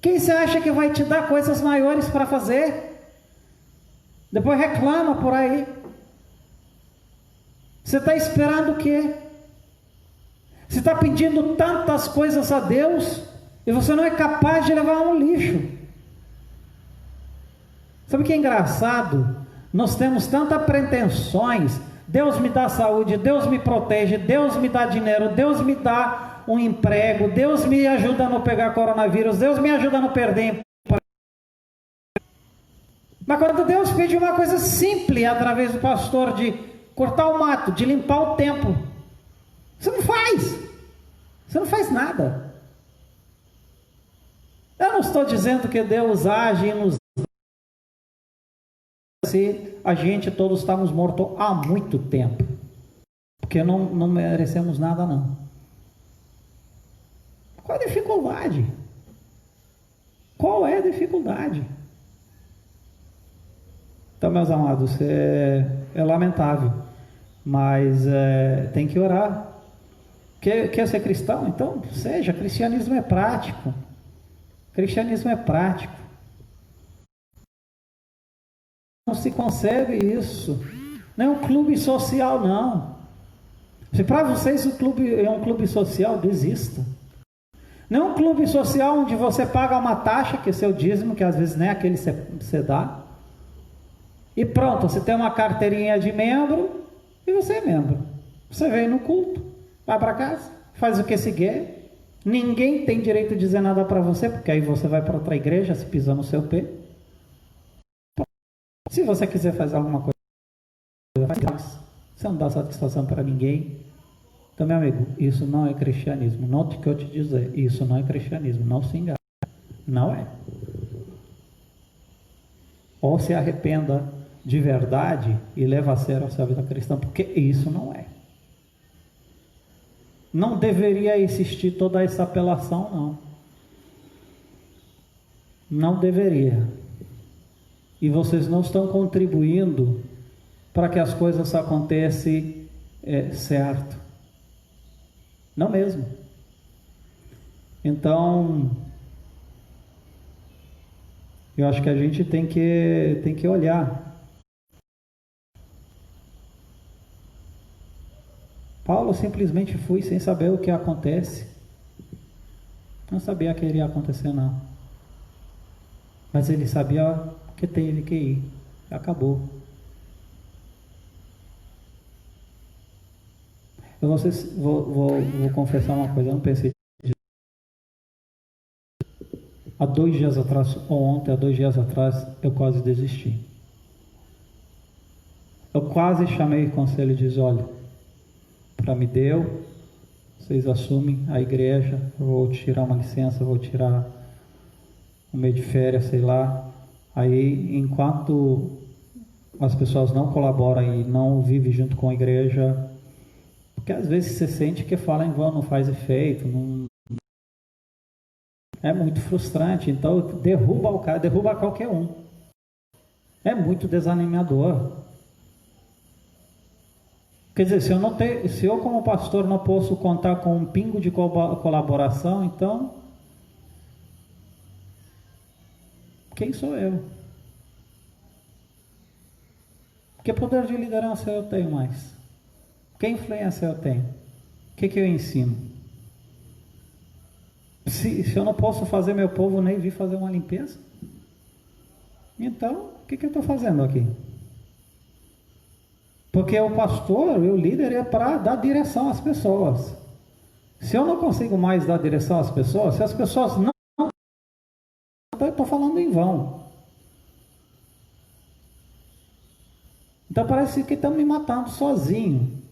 quem você acha que vai te dar coisas maiores para fazer? Depois reclama por aí. Você está esperando o quê? Você está pedindo tantas coisas a Deus e você não é capaz de levar um lixo. Sabe o que é engraçado? Nós temos tantas pretensões. Deus me dá saúde, Deus me protege, Deus me dá dinheiro, Deus me dá um emprego, Deus me ajuda a não pegar coronavírus, Deus me ajuda a não perder emprego. Mas quando Deus pede uma coisa simples através do pastor de cortar o mato, de limpar o templo, você não faz. Você não faz nada. Eu não estou dizendo que Deus age nos se a gente todos estamos mortos há muito tempo, porque não merecemos nada não. Qual a dificuldade? Qual é a dificuldade? Então, meus amados, é lamentável, mas tem que orar. Quer ser cristão? Então seja. Cristianismo é prático. Cristianismo é prático. Não se concebe isso. Não é um clube social, não. Se para vocês o clube é um clube social, desista. Não é um clube social onde você paga uma taxa, que é seu dízimo, que às vezes nem aquele você dá. E pronto, você tem uma carteirinha de membro e você é membro. Você vem no culto, vai para casa, faz o que se quer. Ninguém tem direito de dizer nada para você, porque aí você vai para outra igreja, se pisar no seu pé. Se você quiser fazer alguma coisa, faz. Você não dá satisfação para ninguém. Então, meu amigo, isso não é cristianismo. Note o que eu te dizer. Isso não é cristianismo. Não se engane. Não é. Ou se arrependa de verdade e leva a sério a sua vida cristã, porque isso não é. Não deveria existir toda essa apelação, não. Não deveria. E vocês não estão contribuindo para que as coisas aconteçam certo. Não mesmo. Então, eu acho que a gente tem que olhar Paulo simplesmente foi sem saber o que acontece. Não sabia que iria acontecer, não. Mas ele sabia que teve que ir. Acabou. Eu vou confessar uma coisa, eu não pensei. Há 2 dias atrás, ou ontem, há 2 dias atrás, eu quase desisti. Eu quase chamei o conselho e disse, olha, para me deu, vocês assumem a igreja, eu vou tirar uma licença, eu vou tirar um mês de férias, sei lá. Aí, enquanto as pessoas não colaboram e não vivem junto com a igreja, porque às vezes você sente que fala em vão, não faz efeito, não... É muito frustrante, então derruba o cara, derruba qualquer um. É muito desanimador. Quer dizer, se eu como pastor não posso contar com um pingo de colaboração, então quem sou eu? Que poder de liderança eu tenho mais? Que influência eu tenho? O que eu ensino? Se eu não posso fazer meu povo nem vir fazer uma limpeza, então o que eu estou fazendo aqui? Porque o pastor, o líder, é para dar direção às pessoas. Se eu não consigo mais dar direção às pessoas, se as pessoas não... Eu estou falando em vão. Então parece que estão me matando sozinho.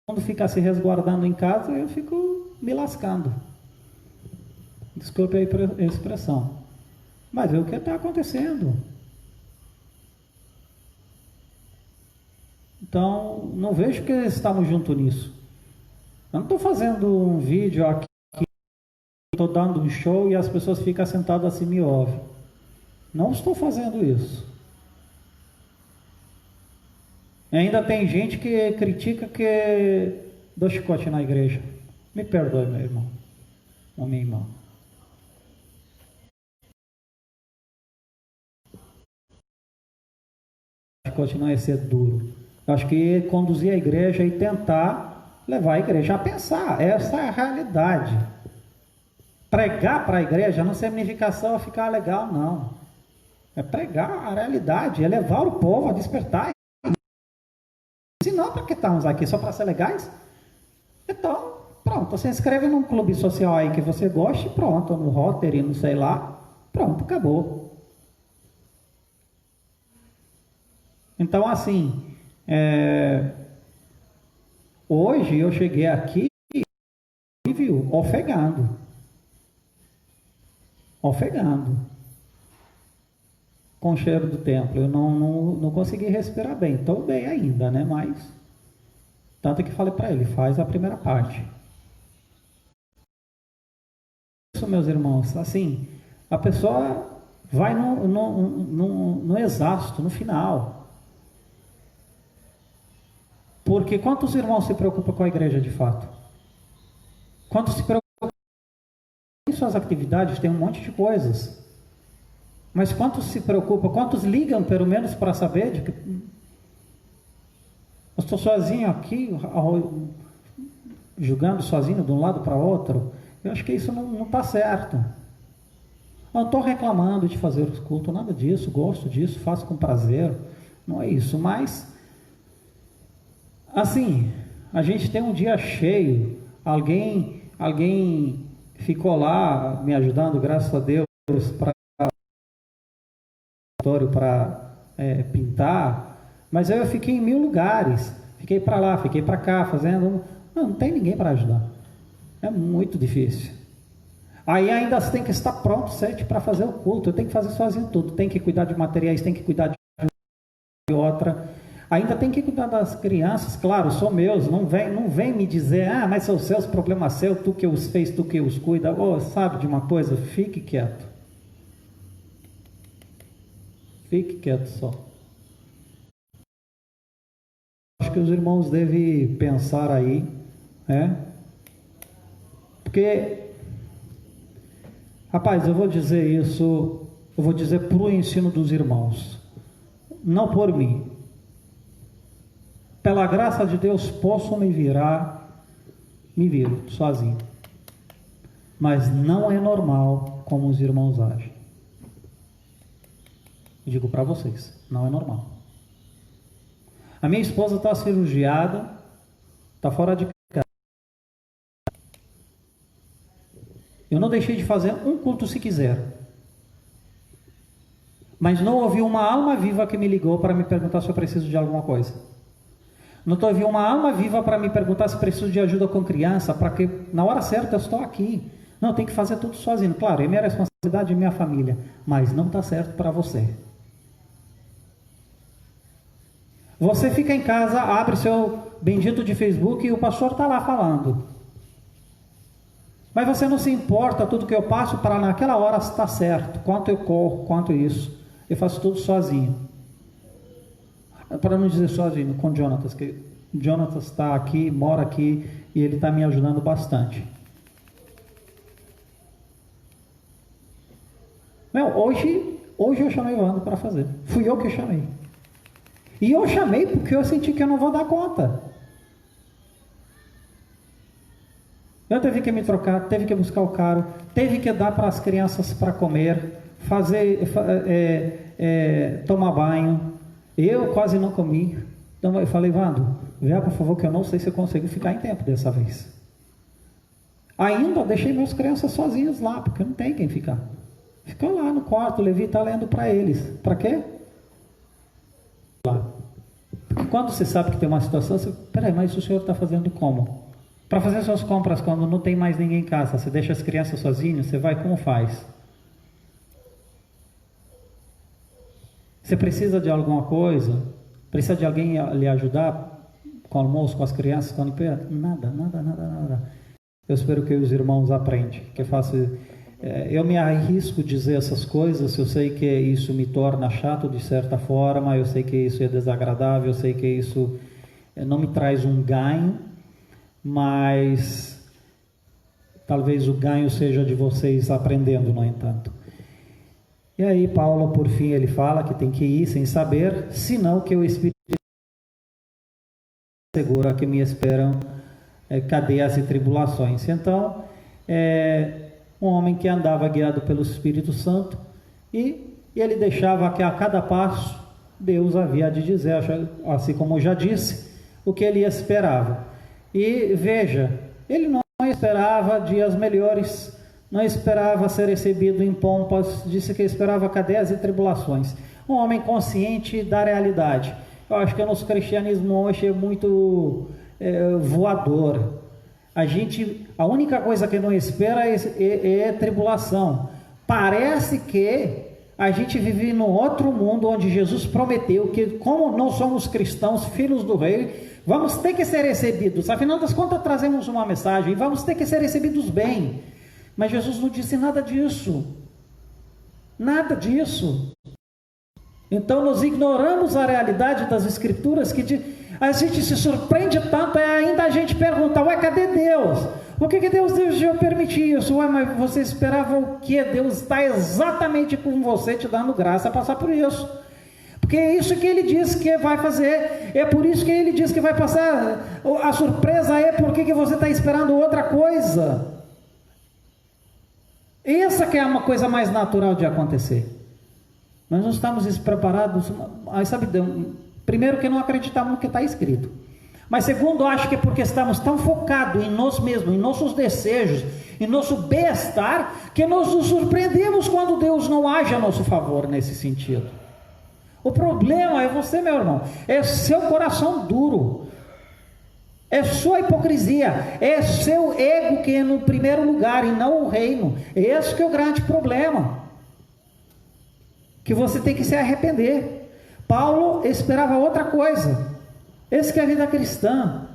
Quando fica se resguardando em casa, eu fico me lascando. Desculpe a expressão. Mas é o que está acontecendo. Então, não vejo que estamos juntos nisso. Eu não estou fazendo um vídeo aqui, estou dando um show e as pessoas ficam sentadas assim e me ouvem. Não estou fazendo isso. E ainda tem gente que critica que dou chicote na igreja. Me perdoe, meu irmão. Ou minha irmã. Chicote não é ser duro. Eu acho que conduzir a igreja e tentar levar a igreja a pensar. Essa é a realidade. Pregar para a igreja não significa só ficar legal, não. É pregar a realidade, é levar o povo a despertar. Se não, para que estamos aqui? Só para ser legais? Então, pronto, você inscreve num clube social aí que você goste, pronto, no Rotary, não sei lá, pronto, acabou. Então, assim, hoje eu cheguei aqui e viu, ofegando, com o cheiro do templo. Eu não consegui respirar bem, estou bem ainda, né, mas, tanto que falei para ele, faz a primeira parte. Isso, meus irmãos, assim, a pessoa vai no exausto, no final. Porque quantos irmãos se preocupam com a igreja de fato? Quantos se preocupam em suas atividades? Tem um monte de coisas. Mas quantos se preocupam? Quantos ligam, pelo menos, para saber de que eu estou sozinho aqui, julgando sozinho de um lado para outro? Eu acho que isso não está certo. Eu não estou reclamando de fazer os cultos, nada disso, gosto disso, faço com prazer, não é isso, mas assim, a gente tem um dia cheio, alguém ficou lá me ajudando, graças a Deus, para pintar, mas eu fiquei em 1000 lugares, fiquei para lá, fiquei para cá, fazendo, não tem ninguém para ajudar, é muito difícil. Aí ainda você tem que estar pronto, certo, para fazer o culto, eu tenho que fazer sozinho tudo, tem que cuidar de materiais, tem que cuidar de outra, ainda tem que cuidar das crianças, claro, são meus, não vem me dizer, mas são seus, problema seu, tu que os fez, tu que os cuida, sabe de uma coisa, fique quieto só. Acho que os irmãos devem pensar aí, né, porque, rapaz, eu vou dizer isso, eu vou dizer para o ensino dos irmãos, não por mim, pela graça de Deus, posso me viro sozinho. Mas não é normal como os irmãos agem. Digo para vocês, não é normal. A minha esposa está cirurgiada, está fora de casa. Eu não deixei de fazer um culto se quiser. Mas não ouvi uma alma viva que me ligou para me perguntar se eu preciso de alguma coisa. Não ouvi uma alma viva para me perguntar se preciso de ajuda com criança, para que na hora certa eu estou aqui. Não, eu tenho que fazer tudo sozinho. Claro, é minha responsabilidade e minha família, mas não está certo para você. Você fica em casa, abre seu bendito de Facebook e o pastor está lá falando. Mas você não se importa tudo que eu passo para naquela hora estar certo. Quanto eu corro, quanto isso. Eu faço tudo sozinho. Para não dizer sozinho, com Jonatas, que Jonatas está aqui, mora aqui e ele está me ajudando bastante. Hoje eu chamei o Wando para fazer. Fui eu que chamei. E eu chamei porque eu senti que eu não vou dar conta. Eu teve que me trocar, teve que buscar o carro, teve que dar para as crianças para comer, tomar banho. Eu quase não comi. Então eu falei, Wando, vê por favor que eu não sei se eu consigo ficar em tempo dessa vez. Ainda deixei meus crianças sozinhos lá, porque não tem quem ficar. Ficou lá no quarto, o Levi está lendo para eles. Para quê? Lá. Porque quando você sabe que tem uma situação, você, peraí, mas o senhor está fazendo como? Para fazer suas compras quando não tem mais ninguém em casa, você deixa as crianças sozinhas, você vai como faz? Você precisa de alguma coisa? Precisa de alguém lhe ajudar com o almoço, com as crianças, com a limpeza? Nada. Eu espero que os irmãos aprendam, que eu me arrisco a dizer essas coisas, eu sei que isso me torna chato de certa forma, eu sei que isso é desagradável, eu sei que isso não me traz um ganho, mas talvez o ganho seja de vocês aprendendo, no entanto. E aí Paulo, por fim, ele fala que tem que ir sem saber, senão que o Espírito segura que me esperam cadeias e tribulações. Então, um homem que andava guiado pelo Espírito Santo e ele deixava que a cada passo Deus havia de dizer, assim como eu já disse, o que ele esperava. E veja, ele não esperava dias melhores, não esperava ser recebido em pompas, disse que esperava cadeias e tribulações. Um homem consciente da realidade. Eu acho que o nosso cristianismo hoje é muito voador. A única coisa que não espera é tribulação. Parece que a gente vive num outro mundo onde Jesus prometeu que, como nós somos cristãos, filhos do rei, vamos ter que ser recebidos. Afinal das contas, trazemos uma mensagem e vamos ter que ser recebidos bem. Mas Jesus não disse nada disso. Nada disso. Então nós ignoramos a realidade das Escrituras, que a gente se surpreende tanto, ainda a gente pergunta, cadê Deus? Por que Deus deixou permitir isso? Mas você esperava o quê? Deus está exatamente com você, te dando graça a passar por isso. Porque é isso que ele diz que vai fazer, é por isso que ele diz que vai passar. A surpresa é porque você está esperando outra coisa. Essa que é uma coisa mais natural de acontecer. Nós não estamos despreparados, sabe, primeiro que não acreditamos no que está escrito, mas segundo, acho que é porque estamos tão focados em nós mesmos, em nossos desejos, em nosso bem-estar, que nós nos surpreendemos quando Deus não age a nosso favor nesse sentido. O problema é você, meu irmão, é seu coração duro, é sua hipocrisia, é seu ego que é no primeiro lugar e não o reino. Esse que é o grande problema, que você tem que se arrepender. Paulo esperava outra coisa. Esse que é a vida cristã.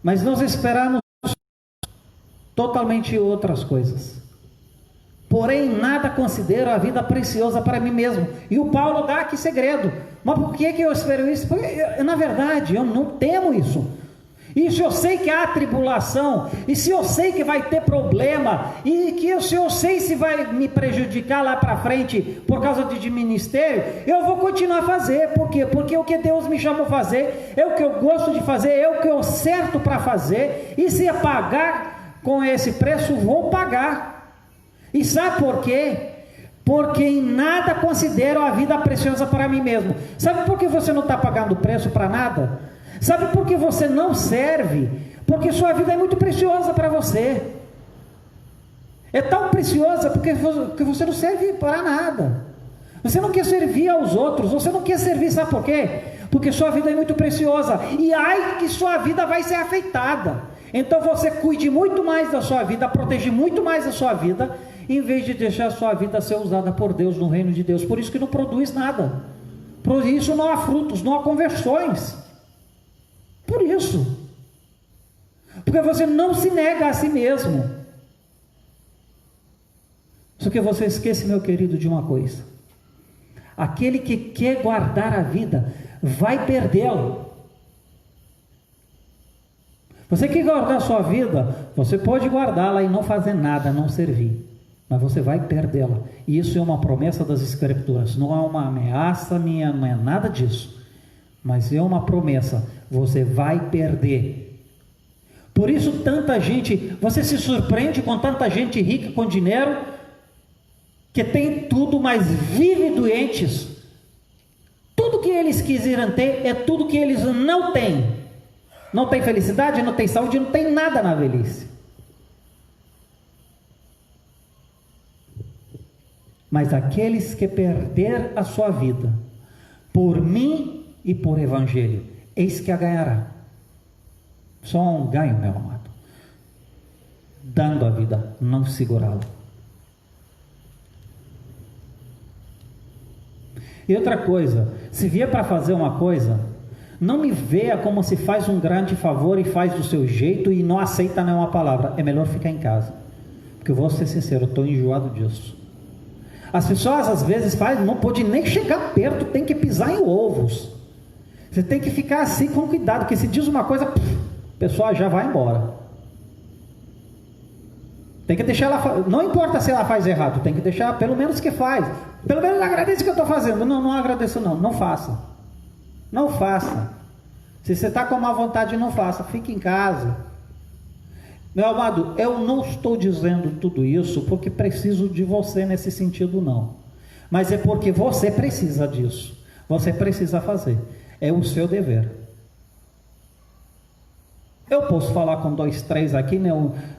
Mas nós esperamos totalmente outras coisas. Porém, nada considero a vida preciosa para mim mesmo. E o Paulo dá aqui segredo. Mas por que eu espero isso? Porque, na verdade, eu não temo isso. E se eu sei que há tribulação, e se eu sei que vai ter problema, e que se eu sei se vai me prejudicar lá para frente por causa de ministério, eu vou continuar a fazer. Por quê? Porque o que Deus me chamou a fazer, é o que eu gosto de fazer, é o que eu certo para fazer, e se é pagar com esse preço, vou pagar. E sabe por quê? Porque em nada considero a vida preciosa para mim mesmo. Sabe por que você não está pagando preço para nada? Sabe por que você não serve? Porque sua vida é muito preciosa para você. É tão preciosa porque você não serve para nada. Você não quer servir aos outros, você não quer servir, sabe por quê? Porque sua vida é muito preciosa. E ai que sua vida vai ser afetada. Então você cuide muito mais da sua vida, protege muito mais a sua vida, em vez de deixar a sua vida ser usada por Deus no reino de Deus. Por isso que não produz nada. Por isso não há frutos, não há conversões. Por isso. Porque você não se nega a si mesmo. Só que você esquece, meu querido, de uma coisa. Aquele que quer guardar a vida, vai perdê-la. Você quer guardar a sua vida, você pode guardá-la e não fazer nada, não servir. Mas você vai perdê-la. E isso é uma promessa das Escrituras. Não é uma ameaça minha, não é nada disso. Mas é uma promessa. Você vai perder. Por isso tanta gente, você se surpreende com tanta gente rica com dinheiro, que tem tudo, mas vive doentes. Tudo que eles quiseram ter, é tudo que eles não têm. Não tem felicidade, não tem saúde, não tem nada na velhice. Mas aqueles que perder a sua vida, por mim e por evangelho, eis que a ganhará. Só um ganho, meu amado. Dando a vida, não segurá-la. E outra coisa, se vier para fazer uma coisa, não me veja como se faz um grande favor e faz do seu jeito e não aceita nenhuma palavra. É melhor ficar em casa. Porque eu vou ser sincero, eu estou enjoado disso. As pessoas às vezes fazem, não pode nem chegar perto, tem que pisar em ovos. Você tem que ficar assim com cuidado, porque se diz uma coisa, a pessoa já vai embora. Tem que deixar ela, não importa se ela faz errado, tem que deixar pelo menos que faz. Pelo menos agradeça o que eu estou fazendo. Não, não agradeço não, não faça. Não faça. Se você está com má vontade, não faça, fique em casa. Meu amado, eu não estou dizendo tudo isso porque preciso de você nesse sentido, não. Mas é porque você precisa disso. Você precisa fazer. É o seu dever. Eu posso falar com 2, 3 aqui, né?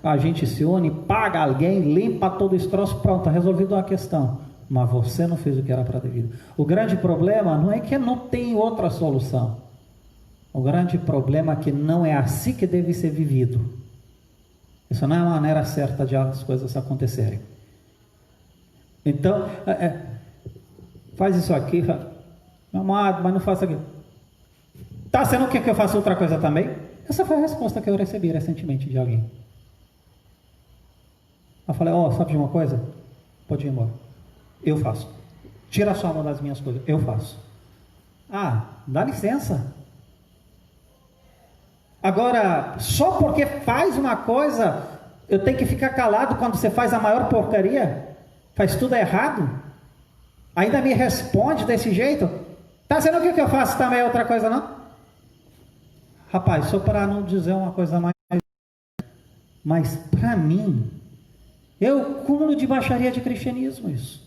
A gente se une, paga alguém, limpa todo esse troço, pronto, resolvido a questão. Mas você não fez o que era para devido. O grande problema não é que não tem outra solução. O grande problema é que não é assim que deve ser vivido. Isso não é a maneira certa de as coisas acontecerem. Então, faz isso aqui, meu amado, mas não faça aquilo. Tá, você não quer que eu faça outra coisa também? Essa foi a resposta que eu recebi recentemente de alguém. Eu falei, sabe de uma coisa? Pode ir embora. Eu faço. Tira a sua mão das minhas coisas. Eu faço. Dá licença. Agora, só porque faz uma coisa, eu tenho que ficar calado quando você faz a maior porcaria? Faz tudo errado? Ainda me responde desse jeito? Tá sendo o que eu faço também é outra coisa, não? Rapaz, só para não dizer uma coisa mais... Mas para mim, é o cúmulo de baixaria de cristianismo isso.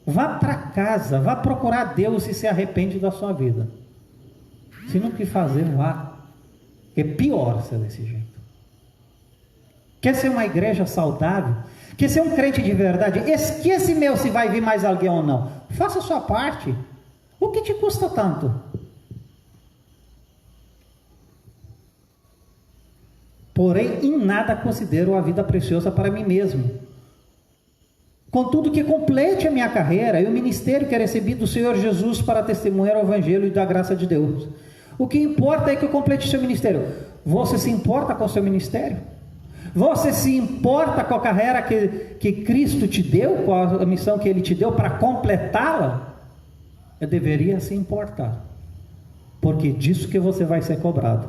Vá para casa, vá procurar Deus e se arrepende da sua vida. Se não quer fazer, vá. É pior ser desse jeito. Quer ser uma igreja saudável? Quer ser um crente de verdade? Esquece meu se vai vir mais alguém ou não. Faça a sua parte. O que te custa tanto? Porém, em nada considero a vida preciosa para mim mesmo. Contudo que complete a minha carreira e o ministério que recebi do Senhor Jesus para testemunhar o Evangelho e da graça de Deus. O que importa é que eu complete o seu ministério. Você se importa com o seu ministério? Você se importa com a carreira que Cristo te deu, com a missão que Ele te deu para completá-la? Eu deveria se importar. porque disso que você vai ser cobrado.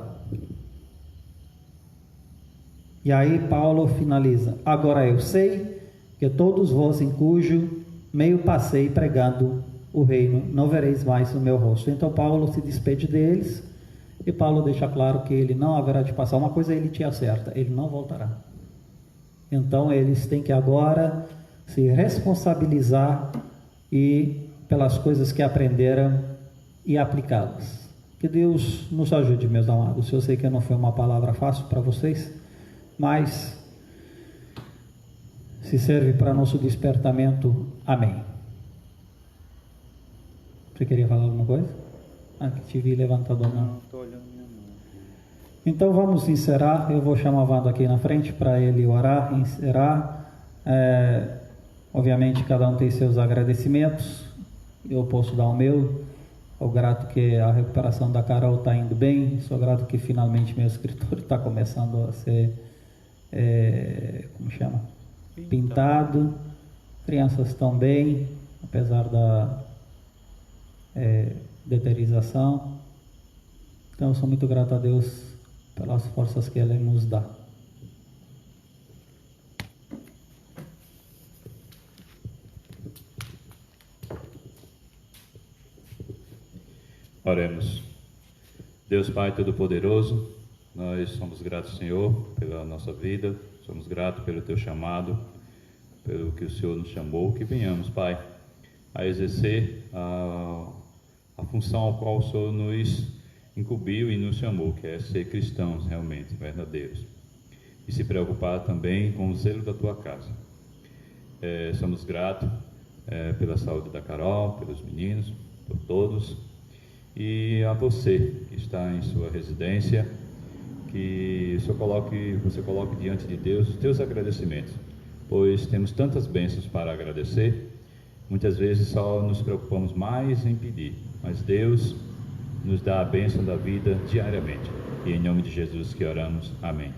E aí Paulo finaliza: agora eu sei que todos vós em cujo meio passei pregando o reino, não vereis mais o meu rosto. Então Paulo se despede deles, e Paulo deixa claro que ele não haverá de passar. Uma coisa ele te acerta: ele não voltará. Então eles têm que agora se responsabilizar e pelas coisas que aprenderam e aplicá-las. Que Deus nos ajude, meus amados. Eu sei que não foi uma palavra fácil para vocês, mas se serve para nosso despertamento. Amém. Você queria falar alguma coisa? Que te vi levantado a mão. Não, estou olhando minha mão. Então vamos encerrar. Eu vou chamar o Vando aqui na frente para ele orar, encerrar. Obviamente cada um tem seus agradecimentos. Eu posso dar o meu. Sou grato que a recuperação da Carol está indo bem. Sou grato que finalmente meu escritório está começando a ser, pintado. Crianças estão bem, apesar da deteriorização. Então eu sou muito grato a Deus pelas forças que Ele nos dá. Oremos. Deus Pai Todo-Poderoso, nós somos gratos, Senhor, pela nossa vida, somos gratos pelo Teu chamado, pelo que o Senhor nos chamou, que venhamos, Pai, a exercer a função ao qual o Senhor nos incumbiu e nos chamou, que é ser cristãos realmente, verdadeiros, e se preocupar também com o zelo da Tua casa. Somos gratos pela saúde da Carol, pelos meninos, por todos, e a você que está em sua residência, que você coloque diante de Deus os teus agradecimentos, pois temos tantas bênçãos para agradecer. Muitas vezes só nos preocupamos mais em pedir, mas Deus nos dá a bênção da vida diariamente. E em nome de Jesus que oramos. Amém.